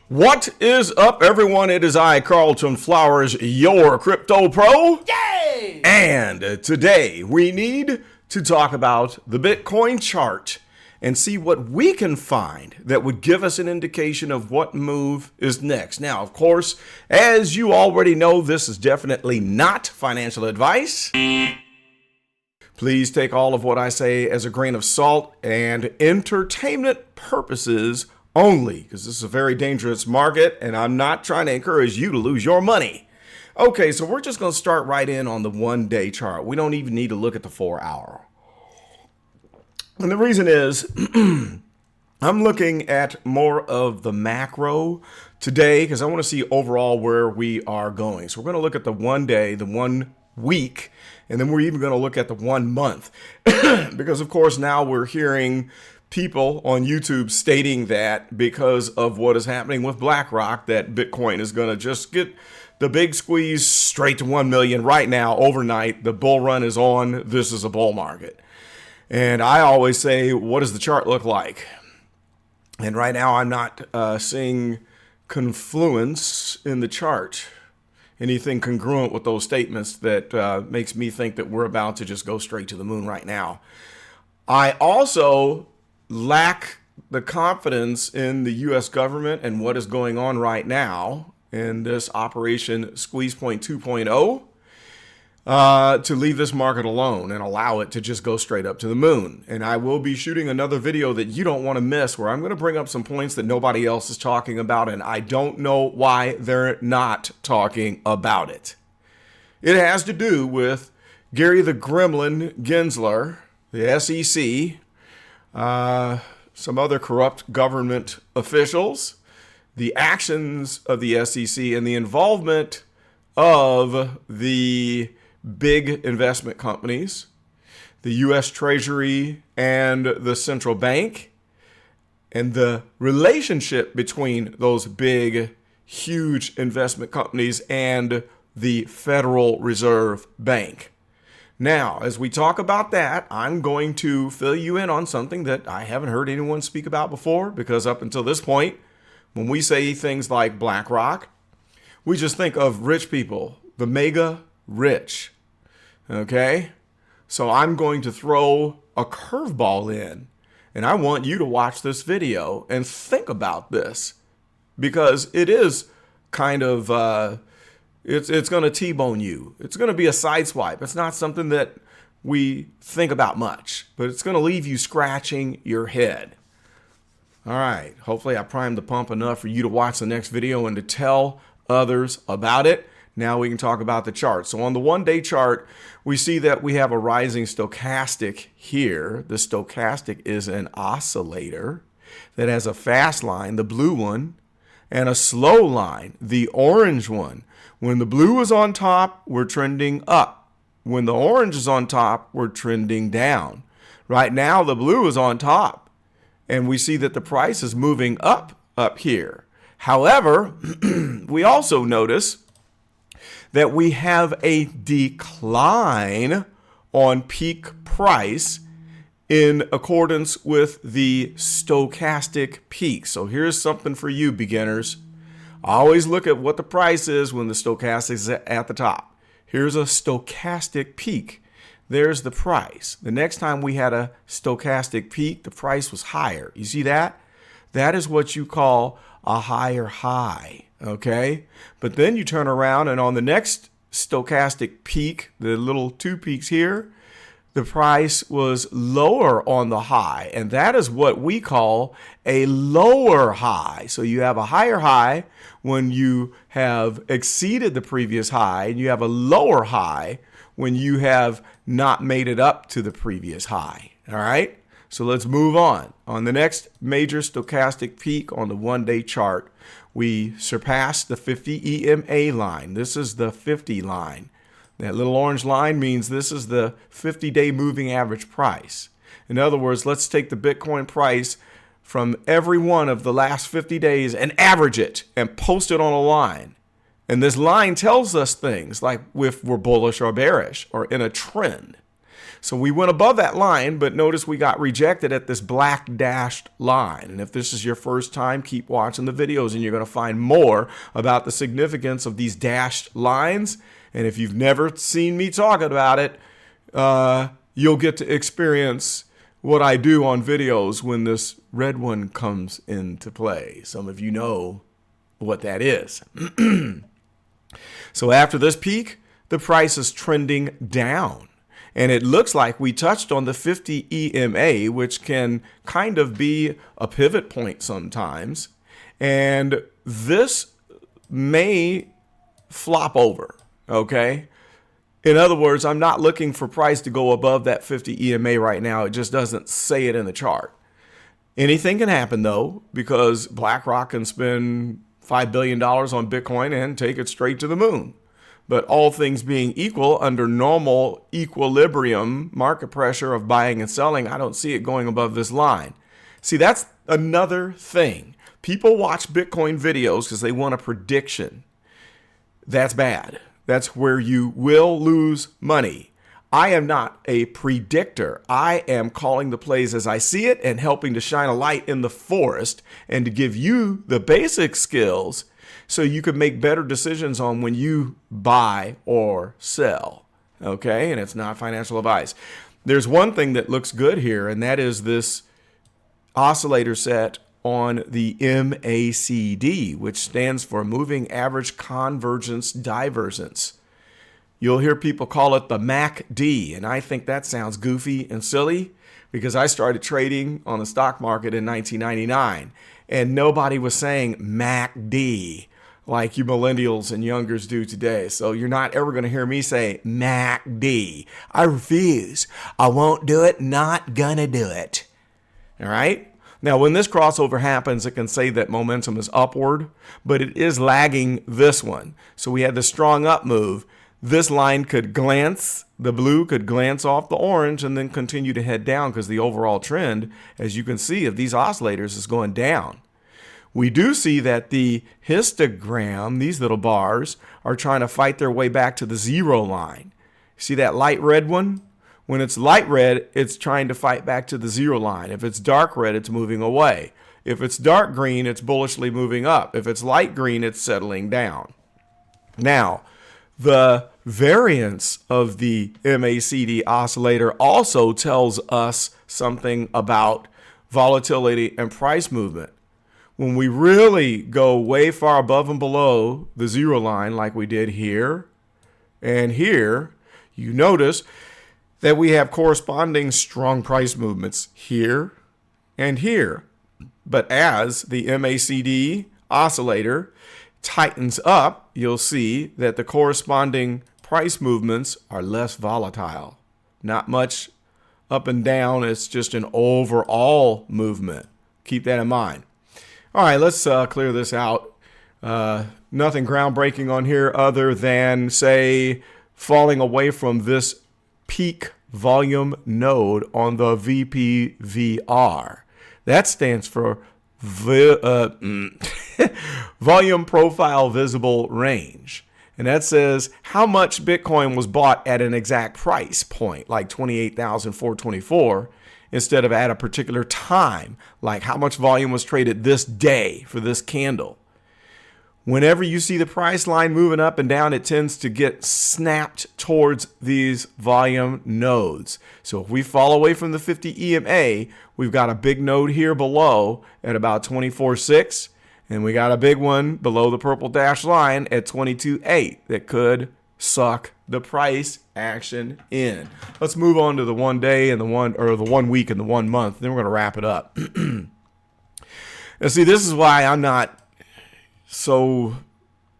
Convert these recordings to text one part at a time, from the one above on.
What is up, everyone? It is I, Carlton Flowers, your crypto pro. Yay! And today we need to talk about the Bitcoin chart and see what we can find that would give us an indication of what move is next. Now, of course, as you already know, this is definitely not financial advice. Please take all of what I say as a grain of salt and entertainment purposes only, because this is a very dangerous market and I'm not trying to encourage you to lose your money. Okay, so we're just going to start right in on the 1-day chart. We don't even need to look at the 4-hour. And the reason is I'm looking at more of the macro today because I want to see overall where we are going. So we're going to look at the 1 day, the 1 week, and then we're even going to look at the 1 month because, of course, now we're hearing people on YouTube stating that because of what is happening with BlackRock, that Bitcoin is going to just get the big squeeze straight to 1 million right now, overnight. The bull run is on. This is a bull market. And I always say, what does the chart look like? And right now I'm not seeing confluence in the chart. Anything congruent with those statements that makes me think that we're about to just go straight to the moon right now. I also lack the confidence in the U.S. government and what is going on right now in this Operation Squeeze Point 2.0 to leave this market alone and allow it to just go straight up to the moon. And I will be shooting another video that you don't want to miss where I'm going to bring up some points that nobody else is talking about, and I don't know why they're not talking about it. It has to do with Gary the Gremlin Gensler, the SEC, some other corrupt government officials, the actions of the SEC, and the involvement of the big investment companies, the U.S. Treasury and the central bank, and the relationship between those big, huge investment companies and the Federal Reserve Bank. Now, as we talk about that, I'm going to fill you in on something that I haven't heard anyone speak about before, because up until this point, when we say things like BlackRock, we just think of rich people, the mega rich. Okay? So I'm going to throw a curveball in, and I want you to watch this video and think about this, because it is kind of It's going to T-bone you. It's going to be a sideswipe. It's not something that we think about much, but it's going to leave you scratching your head. All right. Hopefully I primed the pump enough for you to watch the next video and to tell others about it. Now we can talk about the chart. So on the 1-day chart, we see that we have a rising stochastic here. The stochastic is an oscillator that has a fast line, the blue one, and a slow line, the orange one. When the blue is on top, we're trending up. When the orange is on top, we're trending down. Right now, the blue is on top, and we see that the price is moving up here. However, we also notice that we have a decline on peak price in accordance with the stochastic peak. So here's something for you beginners. Always look at what the price is when the stochastic is at the top. Here's a stochastic peak. There's the price. The next time we had a stochastic peak, the price was higher. You see that? That is what you call a higher high, okay? But then you turn around and on the next stochastic peak, the little 2 peaks here, the price was lower on the high, and that is what we call a lower high. So you have a higher high when you have exceeded the previous high, and you have a lower high when you have not made it up to the previous high. All right? So let's move on. On the next major stochastic peak on the 1-day chart, we surpassed the 50 EMA line. This is the 50 line. That little orange line means this is the 50-day moving average price. In other words, let's take the Bitcoin price from every one of the last 50 days and average it and post it on a line. And this line tells us things like if we're bullish or bearish or in a trend. So we went above that line, but notice we got rejected at this black dashed line. And if this is your first time, keep watching the videos and you're going to find more about the significance of these dashed lines. And if you've never seen me talk about it, you'll get to experience what I do on videos when this red one comes into play. Some of you know what that is. So after this peak, the price is trending down. And it looks like we touched on the 50 EMA, which can kind of be a pivot point sometimes. And this may flop over, okay? In other words, I'm not looking for price to go above that 50 EMA right now. It just doesn't say it in the chart. Anything can happen, though, because BlackRock can spend $5 billion on Bitcoin and take it straight to the moon. But all things being equal, under normal equilibrium market pressure of buying and selling, I don't see it going above this line. See, that's another thing. People watch Bitcoin videos because they want a prediction. That's bad. That's where you will lose money. I am not a predictor. I am calling the plays as I see it and helping to shine a light in the forest and to give you the basic skills so you can make better decisions on when you buy or sell. Okay? And it's not financial advice. There's one thing that looks good here, and that is this oscillator set on the MACD, which stands for Moving Average Convergence Divergence. You'll hear people call it the MACD, and I think that sounds goofy and silly because I started trading on the stock market in 1999, and nobody was saying MACD like you millennials and youngers do today. So you're not ever going to hear me say MACD. I refuse. I won't do it. Not gonna do it. All right? Now, when this crossover happens, it can say that momentum is upward, but it is lagging this one. So we had the strong up move. This line could glance, the blue could glance off the orange and then continue to head down because the overall trend, as you can see, of these oscillators is going down. We do see that the histogram, these little bars, are trying to fight their way back to the zero line. See that light red one? When it's light red, it's trying to fight back to the zero line. If it's dark red, it's moving away. If it's dark green, it's bullishly moving up. If it's light green, it's settling down. Now, the variance of the MACD oscillator also tells us something about volatility and price movement. When we really go way far above and below the zero line like we did here and here, you notice that we have corresponding strong price movements here and here. But as the MACD oscillator tightens up, you'll see that the corresponding price movements are less volatile. Not much up and down. It's just an overall movement. Keep that in mind. All right, let's clear this out. Nothing groundbreaking on here other than, say, falling away from this peak volume node on the VPVR. That stands for Volume Profile Visible Range. And that says how much Bitcoin was bought at an exact price point, like 28,424, instead of at a particular time, like how much volume was traded this day for this candle. Whenever you see the price line moving up and down, it tends to get snapped towards these volume nodes. So if we fall away from the 50 EMA, we've got a big node here below at about 24.6, and we got a big one below the purple dashed line at 22.8 that could suck the price action in. Let's move on to the 1 day and the 1 week and the 1 month. Then we're going to wrap it up. Now, see, this is why I'm not so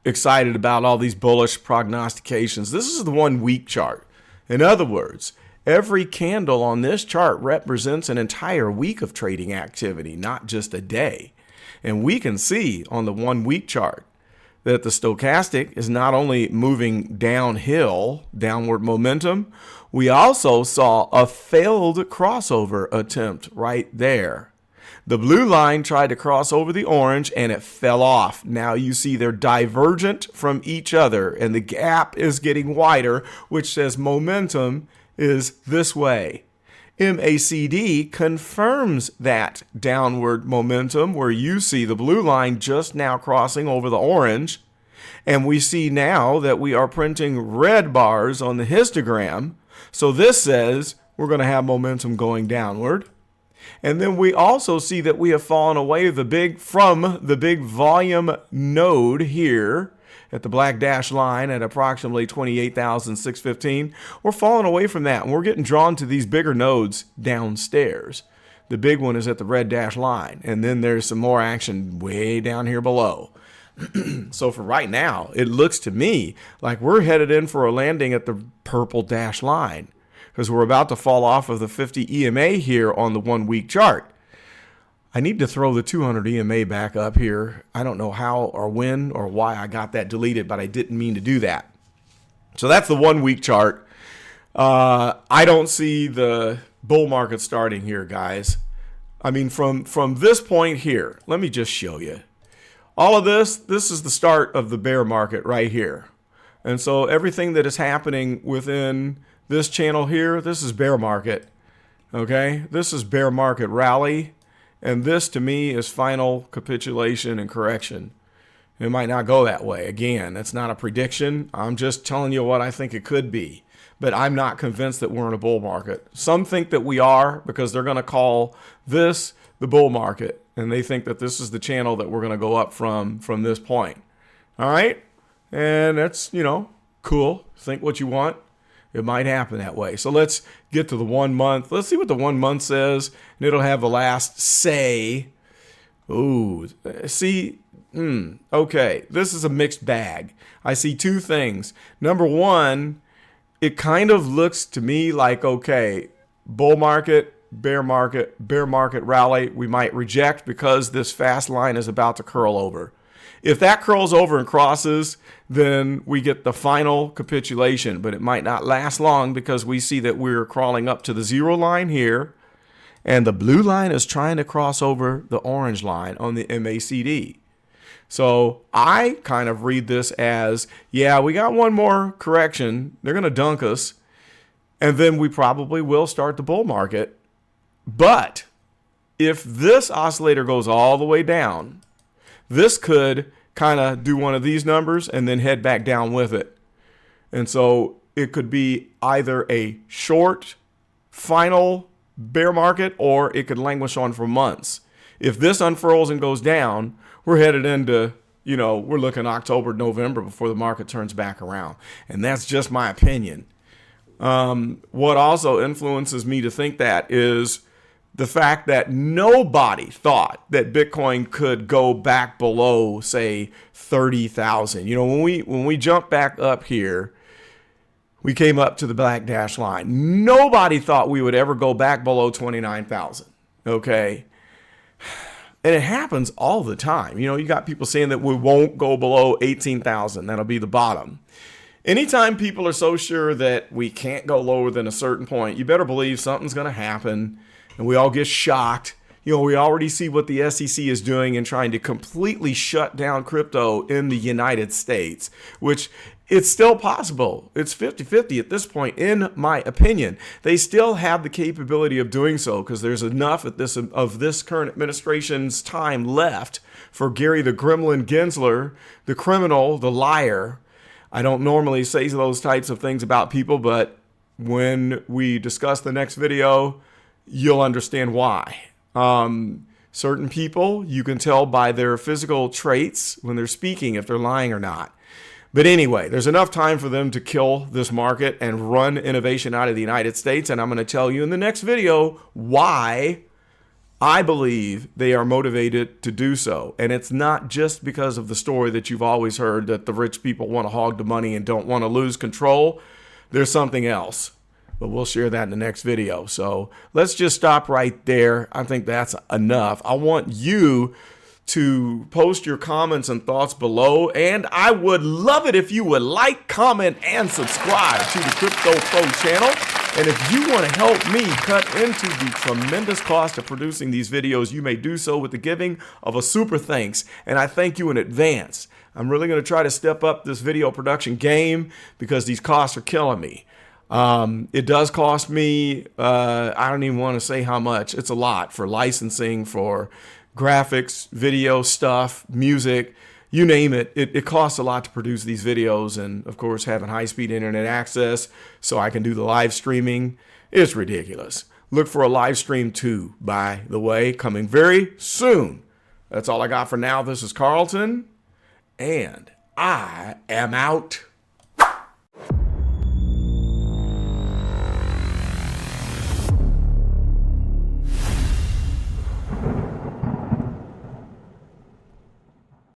excited about all these bullish prognostications. This is the 1 week chart. In other words, every candle on this chart represents an entire week of trading activity, not just a day. And we can see on the 1 week chart that the stochastic is not only moving downhill, downward momentum, we also saw a failed crossover attempt right there. The blue line tried to cross over the orange and it fell off. Now you see they're divergent from each other and the gap is getting wider, which says momentum is this way. MACD confirms that downward momentum where you see the blue line just now crossing over the orange. And we see now that we are printing red bars on the histogram. So this says we're going to have momentum going downward. And then we also see that we have fallen away from the big volume node here at the black dash line at approximately 28,615. We're falling away from that, and we're getting drawn to these bigger nodes downstairs. The big one is at the red dash line, and then there's some more action way down here below. So for right now, it looks to me like we're headed in for a landing at the purple dash line, because we're about to fall off of the 50 EMA here on the 1 week chart. I need to throw the 200 EMA back up here. I don't know how or when or why I got that deleted, but I didn't mean to do that. So that's the 1 week chart. I don't see the bull market starting here, guys. I mean, from this point here, let me just show you. All of this is the start of the bear market right here. And so everything that is happening within this channel here, this is bear market. Okay, this is bear market rally. And this, to me, is final capitulation and correction. It might not go that way. Again, that's not a prediction. I'm just telling you what I think it could be. But I'm not convinced that we're in a bull market. Some think that we are because they're going to call this the bull market. And they think that this is the channel that we're going to go up from this point. All right? And that's, cool. Think what you want. It might happen that way. So let's get to the 1 month. Let's see what the 1 month says. And it'll have the last say. Ooh, see, okay. This is a mixed bag. I see two things. Number one, it kind of looks to me like, okay, bull market, bear market rally, we might reject because this fast line is about to curl over. If that curls over and crosses, then we get the final capitulation, but it might not last long because we see that we're crawling up to the zero line here, and the blue line is trying to cross over the orange line on the MACD. So I kind of read this as, yeah, we got one more correction. They're going to dunk us, and then we probably will start the bull market. But if this oscillator goes all the way down, this could kind of do one of these numbers and then head back down with it. And so it could be either a short final bear market or it could languish on for months. If this unfurls and goes down, we're headed into, we're looking October, November before the market turns back around. And that's just my opinion. What also influences me to think that is the fact that nobody thought that Bitcoin could go back below, say, 30,000. When we jump back up here, we came up to the black dash line. Nobody thought we would ever go back below 29,000. Okay. And it happens all the time. You got people saying that we won't go below 18,000. That'll be the bottom. Anytime people are so sure that we can't go lower than a certain point, you better believe something's going to happen. And we all get shocked. We already see what the SEC is doing in trying to completely shut down crypto in the United States, which it's still possible. It's 50-50 at this point, in my opinion. They still have the capability of doing so because there's enough of this current administration's time left for Gary the Gremlin Gensler, the criminal, the liar. I don't normally say those types of things about people, but when we discuss the next video, you'll understand why. Certain people, you can tell by their physical traits when they're speaking if they're lying or not. But anyway, there's enough time for them to kill this market and run innovation out of the United States. And I'm going to tell you in the next video why I believe they are motivated to do so. And it's not just because of the story that you've always heard that the rich people want to hog the money and don't want to lose control. There's something else. But we'll share that in the next video. So let's just stop right there. I think that's enough. I want you to post your comments and thoughts below. And I would love it if you would like, comment, and subscribe to the Crypto Pro channel. And if you want to help me cut into the tremendous cost of producing these videos, you may do so with the giving of a super thanks. And I thank you in advance. I'm really going to try to step up this video production game because these costs are killing me. It does cost me, I don't even want to say how much. It's a lot for licensing, for graphics, video stuff, music, you name it. It costs a lot to produce these videos. And of course, having high-speed internet access so I can do the live streaming, it's ridiculous. Look for a live stream too, by the way, coming very soon. That's all I got for now. This is Carlton, and I am out.